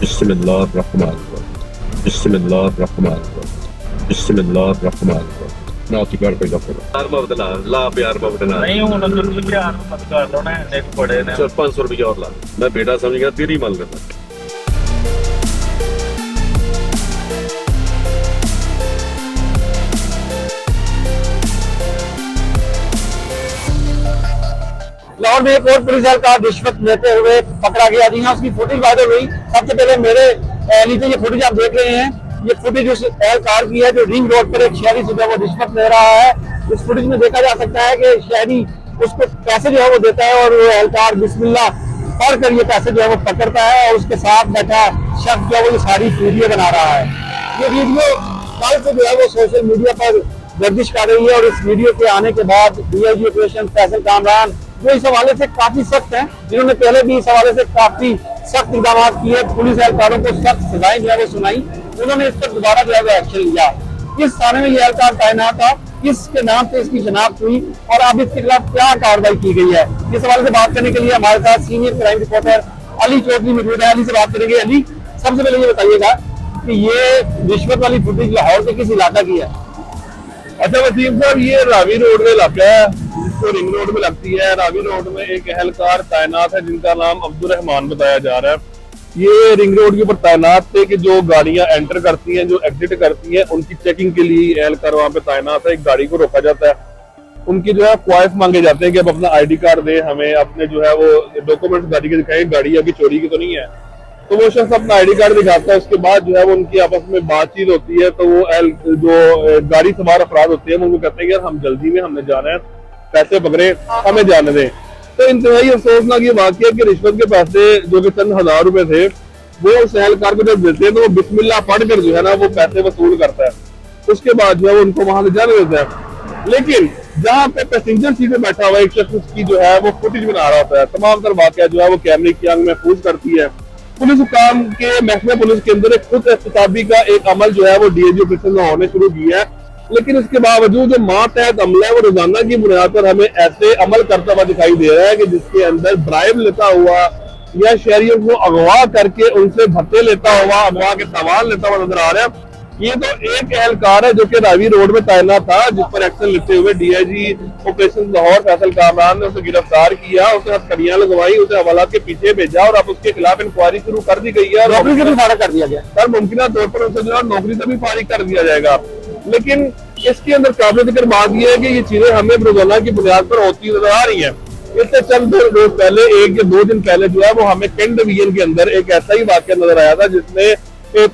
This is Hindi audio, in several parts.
बिस्मिल्लाहिर्रहमानिर्रहीम बिस्मिल्लाहिर्रहमानिर्रहीम बिस्मिल्लाहिर्रहमानिर्रहीम ना की कर पे जाकर यार मबदला ला प्यार मबदला नहीं हूं तुम प्यार मत कर लो ना एक बड़े ने चल 500 रुपया और ला मैं बेटा समझ गया तेरी मान लेना लाहौर में एक और पुलिस एहलकार रिश्वत लेते हुए पकड़ा गया। जी हाँ, उसकी फुटेज वायरल हुई। सबसे पहले मेरे नीचे ये फुटेज आप देख रहे हैं, ये फुटेज उस एहलकार की है जो रिंग रोड पर एक शहरी से वो रिश्वत ले रहा है। इस फुटेज में देखा जा सकता है कि शहरी उसको पैसे जो है वो देता है और वो एहलकार बिस्मिल्लाह पढ़कर ये पैसे जो है वो पकड़ता है और उसके साथ बैठा शख्स जो है वो ये सारी वीडियो बना रहा है। ये वीडियो कल से जो है वो सोशल मीडिया पर गर्दिश कर रही है और इस वीडियो के आने के बाद डीआईजी ऑपरेशन फैसल कामरान जो इस हवाले से काफी सख्त हैं, जिन्होंने पहले भी इस हवाले से काफी सख्त इकदाम किए, पुलिस एहलकारों को सख्त सजाएं जो है वो सुनाई, उन्होंने इस पर दोबारा जो है वो एक्शन लिया। इस थाने में ये एहलकार तैनात था, किसके नाम से इसकी शनाख्त हुई और अब इसके खिलाफ क्या कार्रवाई की गई है, इस हवाले से बात करने के लिए हमारे साथ senior crime reporter Ali Chaudhary मौजूद है। अली से बात करेंगे। अली, सबसे पहले ये बताइएगा कि ये रिश्वत वाली फुटेज लाहौर के किस इलाका की है? अच्छा वसीम साहब, ये रावी रोड में इलाका है जिसको रिंग रोड में लगती है। रावी रोड में एक एहलकार तैनात है जिनका नाम अब्दुल रहमान बताया जा रहा है। ये रिंग रोड के ऊपर तैनात थे कि जो गाड़ियां एंटर करती हैं, जो एग्जिट करती हैं, उनकी चेकिंग के लिए एहलकार वहां पे तैनात है। एक गाड़ी को रोका जाता है, उनकी जो है क्वाइफ मांगे जाते हैं कि अब अपना आईडी कार्ड दे, हमें अपने जो है वो डॉक्यूमेंट्स गाड़ी के दिखाएं, गाड़ी अभी चोरी की तो नहीं है। तो वो शख्स अपना आईडी कार्ड दिखाता है, उसके बाद जो है वो उनकी आपस में बातचीत होती है। तो वो जो गाड़ी सवार अफराद होते हैं वो कहते हैं कि यार हम जल्दी में हमने जाना है, पैसे पकड़े, हमें जाने दें। तो इंतहाई अफसोसनाक ये वाकया कि रिश्वत के पैसे जो कि चंद हजार रुपए थे वो उस एहलकार को जब देते हैं तो वो बिस्मिल्लाह पढ़कर जो है ना वो पैसे वसूल करता है। उसके बाद जो है वो उनको वहां से जाने देता है। लेकिन जहाँ पे पैसेंजर सीट में बैठा हुआ एक शख्स उसकी जो है वो फुटेज बना रहा होता है। तमाम तर वाकया जो है वो कैमरे की आंख महफूज करती है। पुलिस हुकाम के महकमे पुलिस के अंदर एक खुद एहतसाबी का एक अमल जो है वो डीआईजी ऑपरेशन लाहौर ने शुरू किया है। लेकिन इसके बावजूद जो मातहत अमल है वो रोजाना की बुनियाद पर हमें ऐसे अमल करता हुआ दिखाई दे रहा है कि जिसके अंदर ब्राइब लेता हुआ या शहरियों को अगवा करके उनसे भत्ते लेता हुआ, अगवा के सवाल लेता हुआ नजर आ रहा है। ये तो एक एहलकार है जो कि रावी रोड में तैनात था, जिस पर एक्शन लेते हुए डीआईजी ऑपरेशन लाहौर फैसल कामरान ने उसे गिरफ्तार किया, उसे हथकड़ियां लगवाई, उसे हवालात के पीछे भेजा और अब उसके खिलाफ इंक्वायरी शुरू कर दी गई है। नौकरी से भी फारिग कर दिया गया सर, मुमकिन तौर पर उसे जो है नौकरी से भी फारिग कर दिया जाएगा। लेकिन इसके अंदर काबिल जिक्र बात यह है कि ये चीजें हमें रोजाना की बुनियाद पर होती नजर आ रही है। इससे चंद रोज पहले, 1 या 2 दिन पहले जो है वो हमें कैंट डिवीजन के अंदर एक ऐसा ही वाकया नजर आया था जिसमें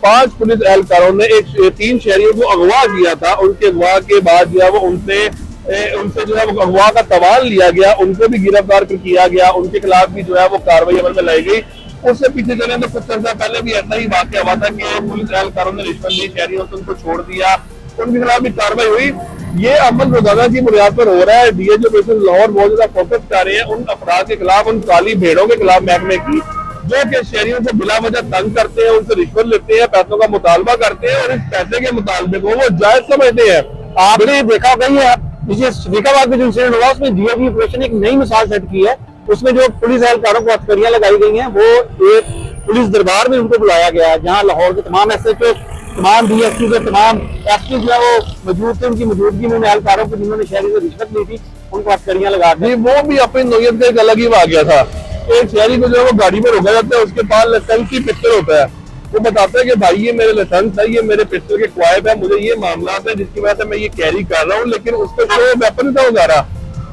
5 पुलिस एहलकारों ने 3 शहरियों को अगवा किया था। उनके अगवा के बाद जो है वो उनसे जो है वो अगवा का सवाल लिया गया, उनको भी गिरफ्तार किया गया, उनके खिलाफ भी जो है वो कार्रवाई अमल में लाई गई। उससे पीछे चले तो कुछ अर्सा पहले भी ऐसा ही वाकया हुआ था कि पुलिस एहलकारों ने रिश्वत ली, शहरियों से उनको छोड़ दिया, उनके खिलाफ भी कार्रवाई हुई। ये अमल रोजाना की बुनियाद पर हो रहा है। डीआईजी ऑपरेशन लाहौर बहुत ज्यादा फोकस कर रहे हैं उन अफराद के खिलाफ, उन काली भेड़ों के खिलाफ महकमे की जो कि शहरियों को बिला वजह तंग करते हैं, उनसे रिश्वत लेते हैं, पैसों का मुतालबा करते हैं और इस पैसे के मुतालबे को वो जायज समझते हैं। आपने देखा गई है शरीकाबाद में जो इंसिडेंट हुआ उसमें डीआईजी ऑपरेशन एक नई मिसाल सेट की है। उसमें जो पुलिस एहलकारों को हथकड़ियां लगाई गई हैं वो एक पुलिस दरबार में उनको बुलाया गया है, जहां लाहौर के तमाम एसएचओ, तमाम डीएसपी के तमाम एसपी जो है वो मौजूद थे। उनकी मौजूदगी में एहलकारों को जिन्होंने शहरी से रिश्वत ली थी उनको हथकड़ियां लगा दी। वो भी अपनी नोयत का एक अलग ही वाकया था। एक शहरी को जो है वो गाड़ी में रोका जाता है, उसके पास लाइसेंस की पिस्टल होता है। वो बताता है कि भाई ये मेरे लाइसेंस है, ये मेरे पिस्टल के क्वाइब है, मुझे ये मामला है जिसकी वजह से मैं ये कैरी कर रहा हूँ, लेकिन उसको कोई वेपन था जा रहा।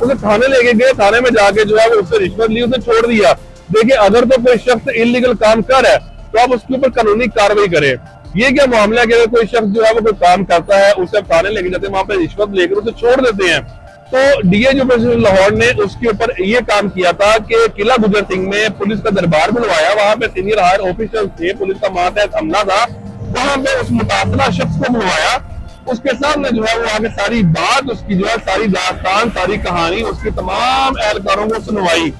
उसे थाने लेके गए, थाने में जाके जो है वो उससे रिश्वत ली, उसे छोड़ दिया। देखिए, अगर तो कोई शख्स इलीगल काम कर है तो आप उसके ऊपर कानूनी कार्रवाई करें। ये क्या मामला है कि अगर कोई शख्स जो है वो कोई काम करता है, उसे थाने लेके जाते हैं, वहां पे रिश्वत लेकर उसे छोड़ देते हैं। तो डीआईजी ऑपरेशन लाहौर ने उसके ऊपर ये काम किया था कि किला गुजर सिंह में पुलिस का दरबार बुलवाया, वहां पे सीनियर हायर ऑफिसर्स थे, पुलिस का मातहत हमला था, वहां पे उस मुतासरा शख्स को बुलवाया, उसके सामने जो है वो आगे सारी बात, उसकी जो है सारी दास्तान, सारी कहानी, उसके तमाम एहलकारों को सुनवाई।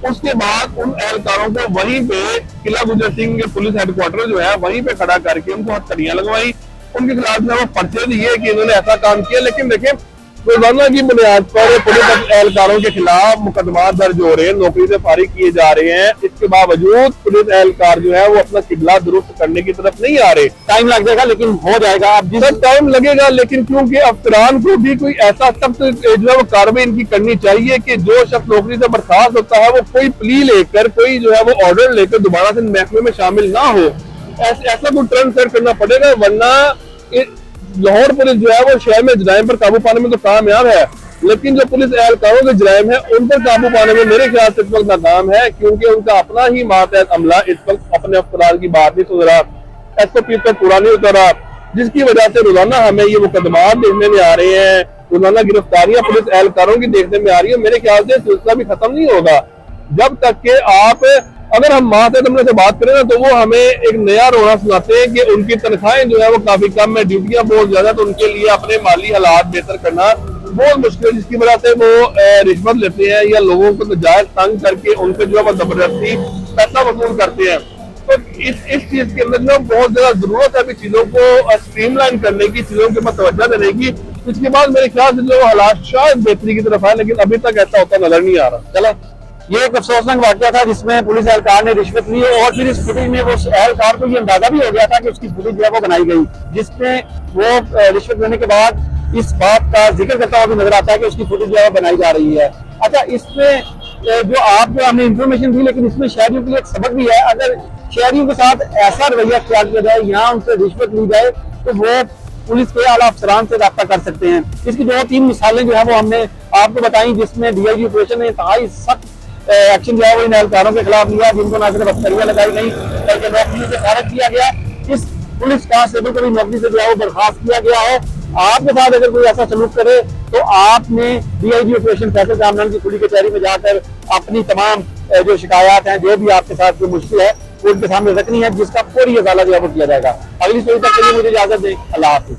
उसके बाद उन एहलकारों को वहीं पे किला गुजर सिंह के पुलिस हेडक्वार्टर जो है वहीं पे खड़ा करके उनको हथकड़ियां लगवाई, उनके खिलाफ जो है वो पर्चे दिए कि इन्होंने ऐसा काम किया। लेकिन देखें, रोजाना की बुनियाद पर पुलिस एहलकारों के खिलाफ मुकदमा दर्ज हो रहे हैं, नौकरी से फारिग किए जा रहे हैं। इसके बावजूद पुलिस एहलकार जो है वो अपना किबला दुरुस्त करने की तरफ नहीं आ रहे। टाइम लग जाएगा लेकिन हो जाएगा। अब जिस टाइम लगेगा, लेकिन क्योंकि अफसरान को भी कोई ऐसा सख्त जो है वो कार्रवाई इनकी करनी चाहिए कि जो शख्स नौकरी से बर्खास्त होता है वो कोई प्ली लेकर, कोई जो है वो ऑर्डर लेकर दोबारा से महकमे में शामिल ना हो। ऐसा कोई ट्रेंड सेट करना पड़ेगा, वरना लाहौर पुलिस जो है वो शहर में जराइम पर काबू पाने में तो कामयाब है, लेकिन जो पुलिस एहलकारों के जराइम है उन पर काबू पाने में मेरे ख्याल से इस वक्त नाकाम है, क्योंकि उनका अपना ही मातहत अमला इस वक्त अपने अफसरान की बात नहीं सुन रहा, SOP पर पूरा नहीं उतरा, जिसकी वजह से रोजाना हमें ये मुकदमात देखने में आ रहे हैं, रोजाना गिरफ्तारियां पुलिस एहलकारों की देखने में आ रही है। मेरे ख्याल से सिलसिला भी खत्म नहीं होगा जब तक कि आप, अगर हम मातहत अमले से बात करें ना तो वो हमें एक नया रोना सुनाते हैं कि उनकी तनख्वाहें जो है वो काफी कम है, ड्यूटियां बहुत ज्यादा, तो उनके लिए अपने माली हालात बेहतर करना बहुत मुश्किल है, जिसकी वजह से वो रिश्वत लेते हैं या लोगों को नाजायज तंग करके उनसे जो है वो जबरदस्ती पैसा वसूल करते हैं। तो इस चीज के अंदर जो बहुत ज्यादा जरूरत है अभी चीजों को स्ट्रीमलाइन करने की, चीजों के ऊपर तवज्जो देने की। इसके बाद मेरे ख्याल से जो हालात शायद बेहतरी की तरफ है, लेकिन अभी तक ऐसा होता नजर नहीं आ रहा। चलो, ये एक अफसोसनाक वाकया था जिसमें पुलिस एहलकार ने रिश्वत ली और फिर इस फुटेज में वो एहलकार को ये अंदाजा भी हो गया था कि उसकी फुटेज जो है वो बनाई गई, जिसमें वो रिश्वत लेने के बाद इस बात का जिक्र करता हुआ भी नजर आता है कि उसकी फुटेज जो है बनाई जा रही है। अच्छा, इसमें जो आपको हमने इंफॉर्मेशन दी, लेकिन इसमें शहरियों के लिए एक सबक भी है। अगर शहरियों के साथ ऐसा रवैया अख्तियार किया जाए, यहाँ उनसे रिश्वत ली जाए, तो वो पुलिस के आला अफसरान से रब्ता कर सकते हैं। इसकी 2-3 मिसालें जो है वो हमने आपको बताई, जिसमें DIG ऑपरेशन ने इंतहाई सख्त एक्शन जो है वो इन एहलकारों के खिलाफ लिया, जिनको न सिर्फ अख्तरियां लगाई गई बल्कि नौकरी से खारिज किया गया। इस पुलिस कांस्टेबल को भी नौकरी से जो है वो बर्खास्त किया गया है। आपके साथ अगर कोई ऐसा सलूक करे तो आपने DIG ऑपरेशन फैसल कामरान की खुली कचहरी में जाकर अपनी तमाम जो शिकायत हैं, जो भी आपके साथ कोई मुश्किल है, वो उनके सामने रखनी है, जिसका पूरी अदालत जो है वो किया जाएगा। अगली स्टोरी तक के लिए मुझे इजाजत दें। अल्लाह हाफिज।